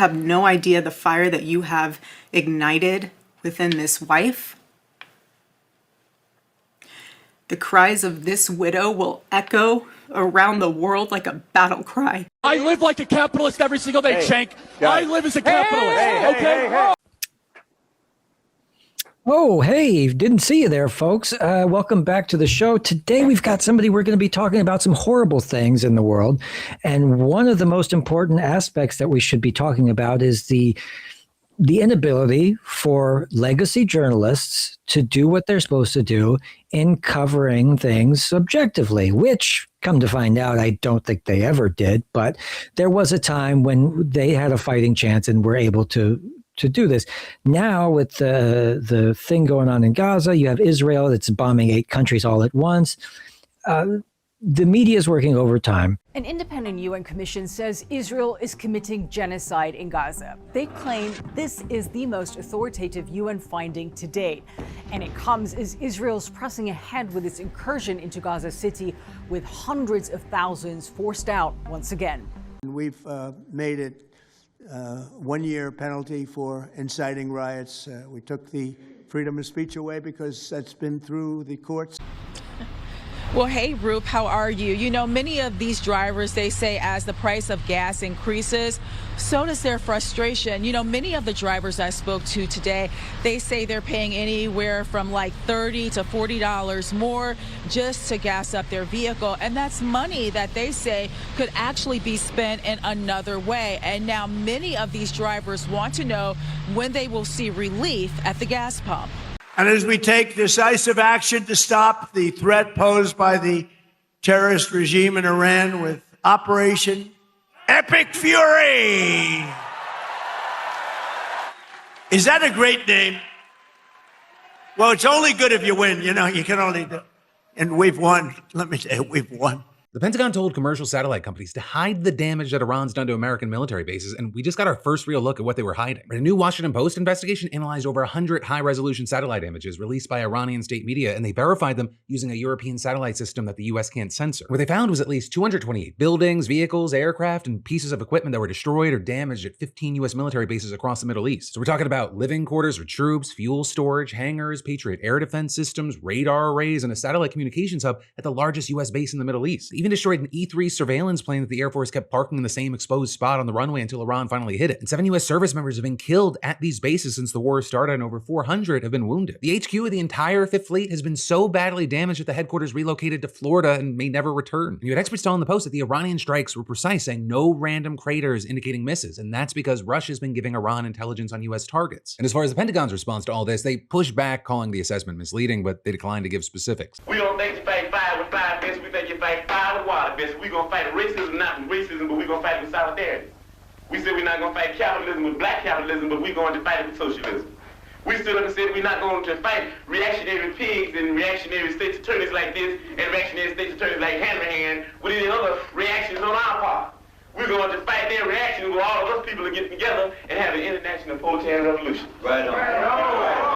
have no idea the fire that you have ignited within this wife. The cries of this widow will echo around the world like a battle cry. I live like a capitalist every single day, Shank. I live as a capitalist, okay? Oh, hey, didn't see you there, folks. Welcome back to the show. Today, we've got somebody we're going to be talking about some horrible things in the world. And one of the most important aspects that we should be talking about is the inability for legacy journalists to do what they're supposed to do in covering things objectively, which, come to find out, I don't think they ever did. But there was a time when they had a fighting chance and were able to do this. Now, with the thing going on in Gaza, you have Israel that's bombing 8 countries all at once. The media is working overtime. An independent UN commission says Israel is committing genocide in Gaza. They claim this is the most authoritative UN finding to date. And it comes as Israel's pressing ahead with its incursion into Gaza City, with hundreds of thousands forced out once again. We've made it 1-year penalty for inciting riots. We took the freedom of speech away because that's been through the courts. Well, hey, Roop, how are you? You know, many of these drivers, they say as the price of gas increases, so does their frustration. You know, many of the drivers I spoke to today, they say they're paying anywhere from like $30 to $40 more just to gas up their vehicle. And that's money that they say could actually be spent in another way. And now many of these drivers want to know when they will see relief at the gas pump. And as we take decisive action to stop the threat posed by the terrorist regime in Iran with Operation Epic Fury. Is that a great name? Well, it's only good if you win. You know, you can only do. And we've won. Let me tell you, we've won. The Pentagon told commercial satellite companies to hide the damage that Iran's done to American military bases, and we just got our first real look at what they were hiding. A new Washington Post investigation analyzed over 100 high-resolution satellite images released by Iranian state media, and they verified them using a European satellite system that the US can't censor. What they found was at least 228 buildings, vehicles, aircraft, and pieces of equipment that were destroyed or damaged at 15 US military bases across the Middle East. So we're talking about living quarters for troops, fuel storage, hangars, Patriot air defense systems, radar arrays, and a satellite communications hub at the largest US base in the Middle East. They even destroyed an E-3 surveillance plane that the Air Force kept parking in the same exposed spot on the runway until Iran finally hit it. And 7 US service members have been killed at these bases since the war started, and over 400 have been wounded. The HQ of the entire 5th Fleet has been so badly damaged that the headquarters relocated to Florida and may never return. And you had experts telling the Post that the Iranian strikes were precise, saying no random craters indicating misses, and that's because Russia's been giving Iran intelligence on US targets. And as far as the Pentagon's response to all this, they pushed back, calling the assessment misleading, but they declined to give specifics. We don't think you fight fire with fire, bitch. We think you fight fire with water, bitch. We gonna fight racism, not with racism, but we gonna fight with solidarity. We said we're not gonna fight capitalism with black capitalism, but we're going to fight it with socialism. We stood up and said we're not going to fight reactionary pigs and reactionary state's attorneys like this and reactionary state's attorneys like Hanrahan with any other reactions on our part. We're going to fight their reactions where all of us people are getting together and have an international proletarian revolution. Right on.